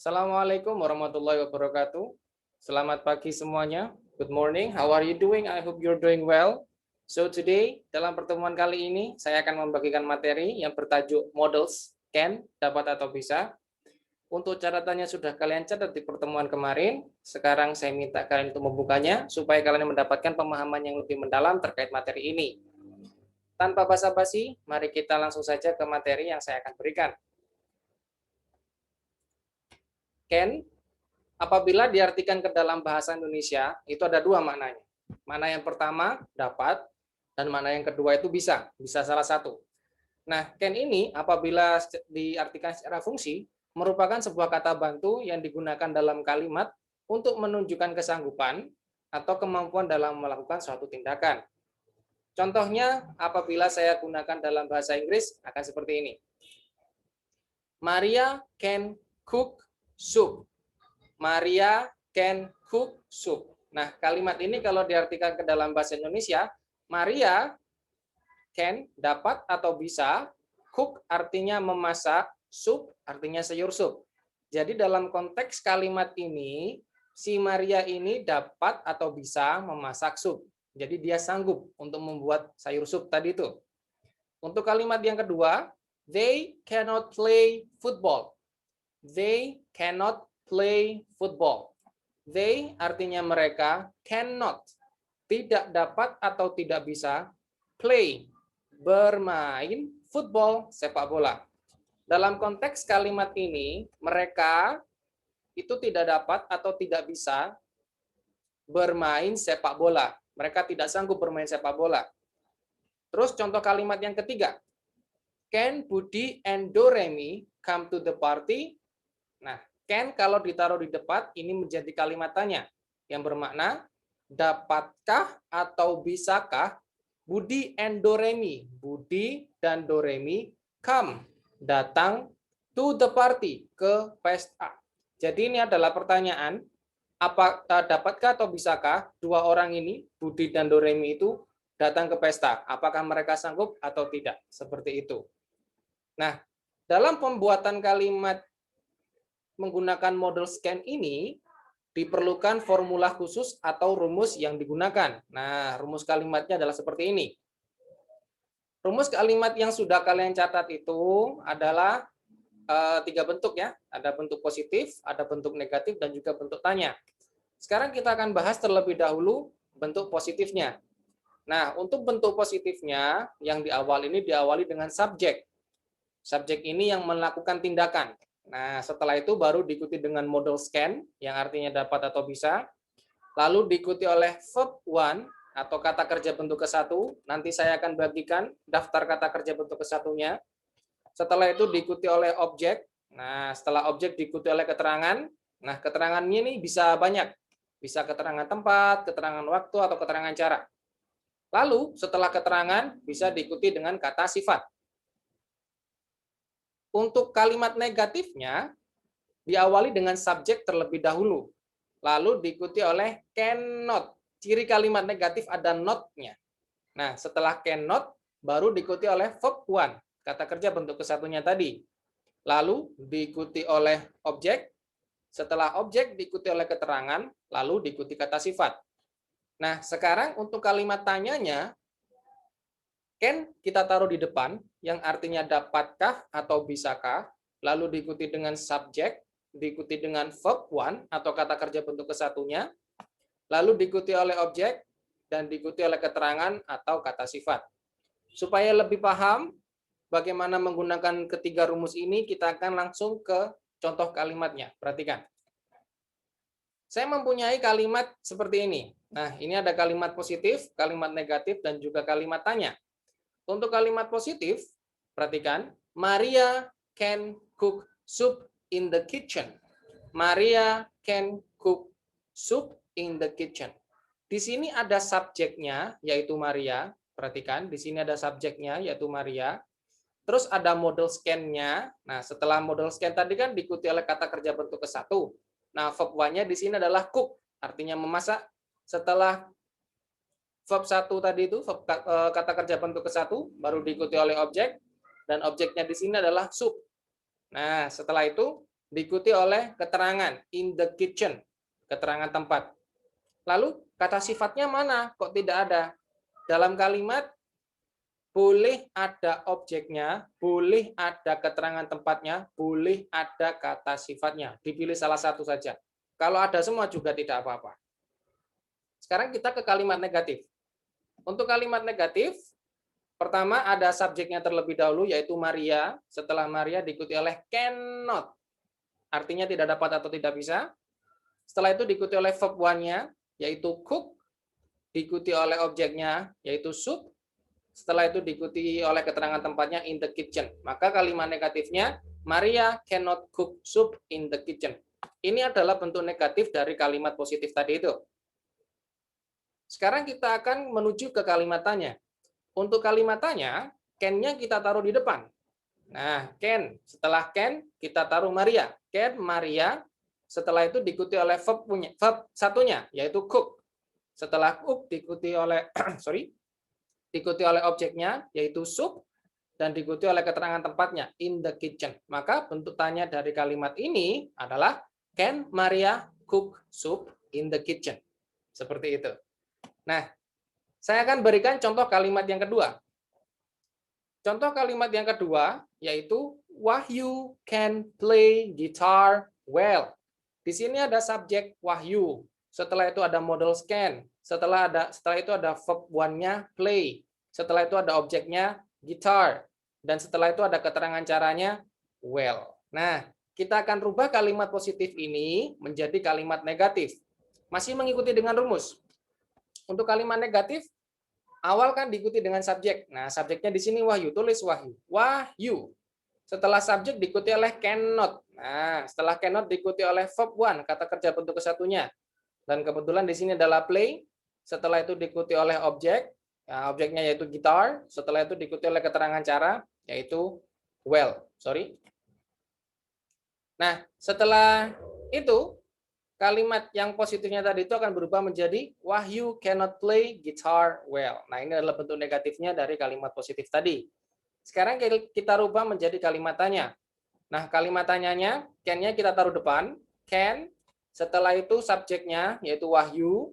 Assalamualaikum warahmatullahi wabarakatuh. Selamat pagi semuanya. Good morning. How are you doing? I hope you're doing well. So today, dalam pertemuan kali ini, saya akan membagikan materi yang bertajuk Models Can, dapat atau bisa. Untuk catatannya sudah kalian catat di pertemuan kemarin. Sekarang saya minta kalian untuk membukanya, supaya kalian mendapatkan pemahaman yang lebih mendalam terkait materi ini. Tanpa basa-basi, mari kita langsung saja ke materi yang saya akan berikan. Can, apabila diartikan ke dalam bahasa Indonesia, itu ada dua maknanya. Mana yang pertama, dapat, dan mana yang kedua itu bisa salah satu. Nah, can ini apabila diartikan secara fungsi, merupakan sebuah kata bantu yang digunakan dalam kalimat untuk menunjukkan kesanggupan atau kemampuan dalam melakukan suatu tindakan. Contohnya, apabila saya gunakan dalam bahasa Inggris, akan seperti ini. Maria can cook soup. Maria can cook soup. Nah, kalimat ini kalau diartikan ke dalam bahasa Indonesia, Maria can, dapat atau bisa, cook artinya memasak, soup artinya sayur sup. Jadi dalam konteks kalimat ini, si Maria ini dapat atau bisa memasak sup. Jadi dia sanggup untuk membuat sayur sup tadi itu. Untuk kalimat yang kedua, they cannot play football. They cannot play football. They artinya mereka, cannot, tidak dapat atau tidak bisa, play, bermain, football, sepak bola. Dalam konteks kalimat ini, mereka itu tidak dapat atau tidak bisa bermain sepak bola. Mereka tidak sanggup bermain sepak bola. Terus contoh kalimat yang ketiga, can Budi and Doremi come to the party? Nah, can kalau ditaruh di depan ini menjadi kalimat tanya yang bermakna dapatkah atau bisakah Budi and Doremi, Budi dan Doremi come, datang to the party, ke pesta. Jadi ini adalah pertanyaan, dapatkah atau bisakah dua orang ini, Budi dan Doremi itu datang ke pesta? Apakah mereka sanggup atau tidak? Seperti itu. Nah, dalam pembuatan kalimat menggunakan model scan ini, diperlukan formula khusus atau rumus yang digunakan. Nah, rumus kalimatnya adalah seperti ini. Rumus kalimat yang sudah kalian catat itu adalah tiga bentuk ya. Ada bentuk positif, ada bentuk negatif, dan juga bentuk tanya. Sekarang kita akan bahas terlebih dahulu bentuk positifnya. Nah, untuk bentuk positifnya, yang di awal ini diawali dengan subjek. Subjek ini yang melakukan tindakan. Nah, setelah itu baru diikuti dengan model scan, yang artinya dapat atau bisa. Lalu diikuti oleh verb one, atau kata kerja bentuk ke-1. Nanti saya akan bagikan daftar kata kerja bentuk ke-1-nya. Setelah itu diikuti oleh objek. Nah, setelah objek diikuti oleh keterangan. Nah, keterangannya ini bisa banyak. Bisa keterangan tempat, keterangan waktu, atau keterangan cara. Lalu, setelah keterangan, bisa diikuti dengan kata sifat. Untuk kalimat negatifnya, diawali dengan subjek terlebih dahulu. Lalu diikuti oleh cannot. Ciri kalimat negatif ada not-nya. Nah, setelah cannot, baru diikuti oleh verb one, kata kerja bentuk ke-1-nya tadi. Lalu diikuti oleh objek. Setelah objek diikuti oleh keterangan, lalu diikuti kata sifat. Nah, sekarang untuk kalimat tanyanya, can kita taruh di depan, yang artinya dapatkah atau bisakah, lalu diikuti dengan subjek, diikuti dengan verb one atau kata kerja bentuk ke-1-nya, lalu diikuti oleh objek, dan diikuti oleh keterangan atau kata sifat. Supaya lebih paham bagaimana menggunakan ketiga rumus ini, kita akan langsung ke contoh kalimatnya. Perhatikan. Saya mempunyai kalimat seperti ini. Nah, ini ada kalimat positif, kalimat negatif, dan juga kalimat tanya. Untuk kalimat positif, perhatikan, Maria can cook soup in the kitchen. Maria can cook soup in the kitchen. Di sini ada subjeknya, yaitu Maria. Perhatikan, di sini ada subjeknya, yaitu Maria. Terus ada model scan-nya. Nah, setelah model scan tadi kan diikuti oleh kata kerja bentuk ke-1. Nah, verb one-nya di sini adalah cook, artinya memasak. Setelah verb 1 tadi itu, kata kerja bentuk ke-1, baru diikuti oleh objek, dan objeknya di sini adalah soup. Nah, setelah itu diikuti oleh keterangan in the kitchen, keterangan tempat. Lalu kata sifatnya mana? Kok tidak ada? Dalam kalimat boleh ada objeknya, boleh ada keterangan tempatnya, boleh ada kata sifatnya. Dipilih salah satu saja. Kalau ada semua juga tidak apa-apa. Sekarang kita ke kalimat negatif. Untuk kalimat negatif, pertama ada subjeknya terlebih dahulu, yaitu Maria. Setelah Maria diikuti oleh cannot. Artinya tidak dapat atau tidak bisa. Setelah itu diikuti oleh verb one-nya, yaitu cook. Diikuti oleh objeknya, yaitu soup. Setelah itu diikuti oleh keterangan tempatnya in the kitchen. Maka kalimat negatifnya, Maria cannot cook soup in the kitchen. Ini adalah bentuk negatif dari kalimat positif tadi itu. Sekarang kita akan menuju ke kalimat tanya. Untuk kalimat tanya, can-nya kita taruh di depan. Nah, can. Setelah can, kita taruh Maria. Can Maria. Setelah itu diikuti oleh verb satunya, yaitu cook. Setelah cook diikuti oleh diikuti oleh objeknya, yaitu soup, dan diikuti oleh keterangan tempatnya, in the kitchen. Maka bentuk tanya dari kalimat ini adalah, can Maria cook soup in the kitchen? Seperti itu. Nah, saya akan berikan contoh kalimat yang kedua. Contoh kalimat yang kedua, yaitu, Wahyu can play guitar well. Di sini ada subjek Wahyu. Setelah itu ada modal can. Setelah itu ada verb one-nya play. Setelah itu ada objeknya guitar. Dan setelah itu ada keterangan caranya well. Nah, kita akan rubah kalimat positif ini menjadi kalimat negatif. Masih mengikuti dengan rumus. Untuk kalimat negatif, awal kan diikuti dengan subjek. Nah, subjeknya di sini Wahyu. Tulis Wahyu. Wahyu. Setelah subjek diikuti oleh cannot. Nah, setelah cannot diikuti oleh verb one, kata kerja bentuk kesatunya. Dan kebetulan di sini adalah play. Setelah itu diikuti oleh objek, nah, objeknya yaitu gitar. Setelah itu diikuti oleh keterangan cara, yaitu well. Nah, setelah itu kalimat yang positifnya tadi itu akan berubah menjadi Wahyu cannot play guitar well. Nah, ini adalah bentuk negatifnya dari kalimat positif tadi. Sekarang kita rubah menjadi kalimat tanya. Nah, kalimat tanyanya, can-nya kita taruh depan, can. Setelah itu subjeknya yaitu Wahyu.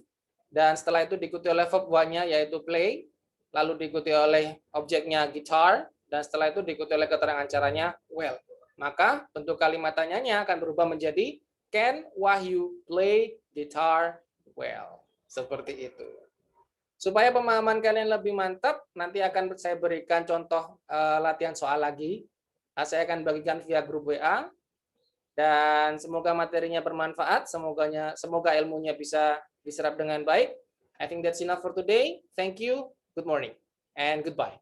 Dan setelah itu diikuti oleh verb one-nya yaitu play, lalu diikuti oleh objeknya guitar, dan setelah itu diikuti oleh keterangan caranya well. Maka bentuk kalimat tanyanya akan berubah menjadi can Wahyu play guitar well. Seperti itu. Supaya pemahaman kalian lebih mantap, nanti akan saya berikan contoh latihan soal lagi. Saya akan bagikan via grup WA. Dan semoga materinya bermanfaat, semoga ilmunya bisa diserap dengan baik. I think that's enough for today. Thank you, good morning, and goodbye.